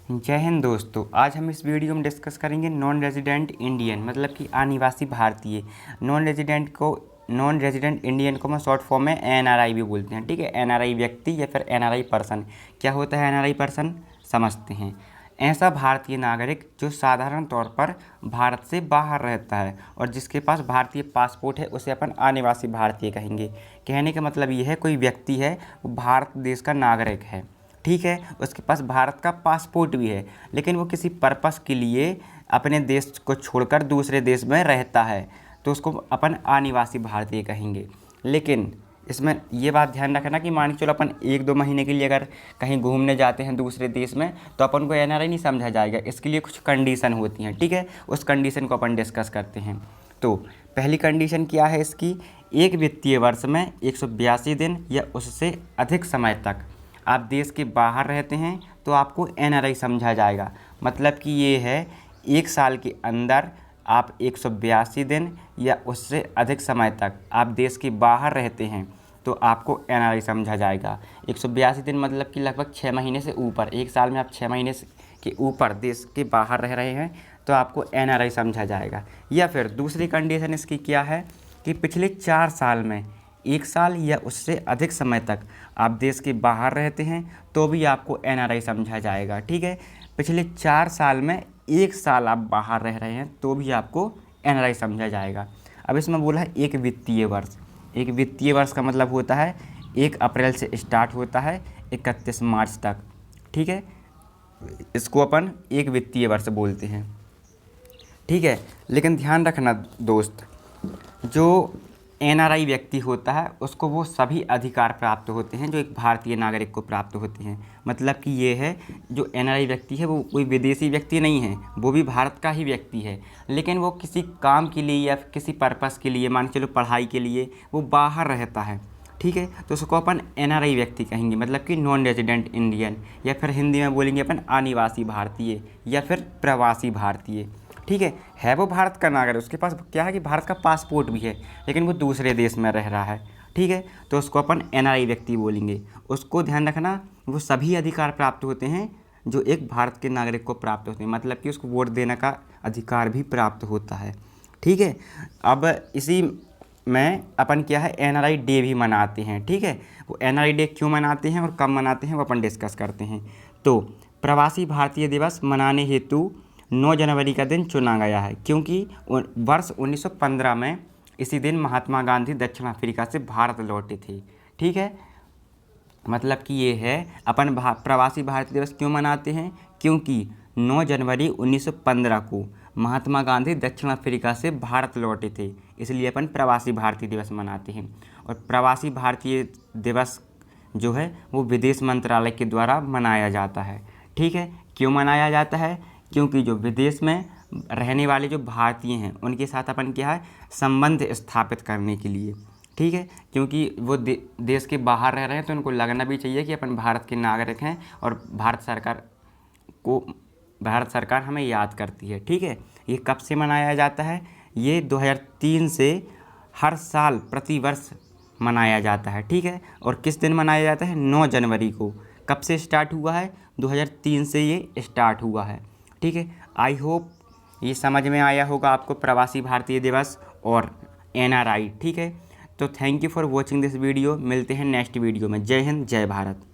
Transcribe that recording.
जय हिंद दोस्तों। आज हम इस वीडियो में डिस्कस करेंगे नॉन रेजिडेंट इंडियन मतलब कि अनिवासी भारतीय। नॉन रेजिडेंट इंडियन को मैं शॉर्ट फॉर्म में एनआरआई भी बोलते हैं। ठीक है, एनआरआई व्यक्ति या फिर एनआरआई पर्सन। क्या होता है एनआरआई पर्सन, समझते हैं। ऐसा भारतीय नागरिक जो साधारण तौर पर भारत से बाहर रहता है और जिसके पास भारतीय पासपोर्ट है उसे अपन अनिवासी भारतीय कहेंगे। कहने का मतलब ये है कोई व्यक्ति है वो भारत देश का नागरिक है, ठीक है, उसके पास भारत का पासपोर्ट भी है, लेकिन वो किसी पर्पस के लिए अपने देश को छोड़कर दूसरे देश में रहता है तो उसको अपन अनिवासी भारतीय कहेंगे। लेकिन इसमें ये बात ध्यान रखना कि मान के चलो अपन 1-2 महीने के लिए अगर कहीं घूमने जाते हैं दूसरे देश में तो अपन को एनआरआई नहीं समझा जाएगा। इसके लिए कुछ कंडीशन होती हैं, ठीक है, उस कंडीशन को अपन डिस्कस करते हैं। तो पहली कंडीशन क्या है इसकी, एक वित्तीय वर्ष में 182 दिन या उससे अधिक समय तक आप देश के बाहर रहते हैं तो आपको एनआरआई समझा जाएगा। मतलब कि ये है 1 साल के अंदर आप 182 दिन या उससे अधिक समय तक आप देश के बाहर रहते हैं तो आपको एनआरआई समझा जाएगा। 182 दिन मतलब कि लगभग 6 महीने से ऊपर, 1 साल में आप 6 महीने के ऊपर देश के बाहर रह रहे हैं तो आपको एनआरआई समझा जाएगा। या फिर दूसरी कंडीशन इसकी क्या है कि पिछले 4 साल में 1 साल या उससे अधिक समय तक आप देश के बाहर रहते हैं तो भी आपको एनआरआई समझा जाएगा। ठीक है, पिछले 4 साल में 1 साल आप बाहर रह रहे हैं तो भी आपको एनआरआई समझा जाएगा। अब इसमें बोला है एक वित्तीय वर्ष। एक वित्तीय वर्ष का मतलब होता है 1 अप्रैल से स्टार्ट होता है 31 मार्च तक। ठीक है, इसको अपन एक वित्तीय वर्ष बोलते हैं। ठीक है, लेकिन ध्यान रखना दोस्त, जो एनआरआई व्यक्ति होता है उसको वो सभी अधिकार प्राप्त होते हैं जो एक भारतीय नागरिक को प्राप्त होते हैं। मतलब कि ये है जो एनआरआई व्यक्ति है वो कोई विदेशी व्यक्ति नहीं है, वो भी भारत का ही व्यक्ति है, लेकिन वो किसी काम के लिए या किसी पर्पस के लिए, मान के चलो पढ़ाई के लिए, वो बाहर रहता है। ठीक है, तो उसको अपन एनआरआई व्यक्ति कहेंगे, मतलब कि नॉन रेजिडेंट इंडियन, या फिर हिंदी में बोलेंगे अपन अनिवासी भारतीय या फिर प्रवासी भारतीय। ठीक है वो भारत का नागरिक, उसके पास क्या है कि भारत का पासपोर्ट भी है लेकिन वो दूसरे देश में रह रहा है। ठीक है, तो उसको अपन एनआरआई व्यक्ति बोलेंगे। उसको ध्यान रखना वो सभी अधिकार प्राप्त होते हैं जो एक भारत के नागरिक को प्राप्त होते हैं, मतलब कि उसको वोट देने का अधिकार भी प्राप्त होता है। ठीक है, अब इसी में अपन क्या है एनआरआई डे भी मनाते हैं। ठीक है, वो एनआरआई डे क्यों मनाते हैं और कब मनाते हैं वो अपन डिस्कस करते हैं। तो प्रवासी भारतीय दिवस मनाने हेतु 9 जनवरी का दिन चुना गया है क्योंकि वर्ष 1915 में इसी दिन महात्मा गांधी दक्षिण अफ्रीका से भारत लौटे थे। ठीक है, मतलब कि ये है अपन प्रवासी भारतीय दिवस क्यों मनाते हैं, क्योंकि 9 जनवरी 1915 को महात्मा गांधी दक्षिण अफ्रीका से भारत लौटे थे, इसलिए अपन प्रवासी भारतीय दिवस मनाते हैं। और प्रवासी भारतीय दिवस जो है वो विदेश मंत्रालय के द्वारा मनाया जाता है। ठीक है, क्यों मनाया जाता है, क्योंकि जो विदेश में रहने वाले जो भारतीय हैं उनके साथ अपन क्या है संबंध स्थापित करने के लिए। ठीक है, क्योंकि वो देश के बाहर रह रहे हैं तो उनको लगना भी चाहिए कि अपन भारत के नागरिक हैं और भारत सरकार हमें याद करती है। ठीक है, ये कब से मनाया जाता है, ये 2003 से हर साल प्रतिवर्ष मनाया जाता है। ठीक है, और किस दिन मनाया जाता है, 9 जनवरी को। कब से स्टार्ट हुआ है, 2003 से ये स्टार्ट हुआ है। ठीक है, आई होप ये समझ में आया होगा आपको प्रवासी भारतीय दिवस और एनआरआई। ठीक है, तो thank you for watching this video. मिलते हैं नेक्स्ट वीडियो में। जय हिंद, जय भारत।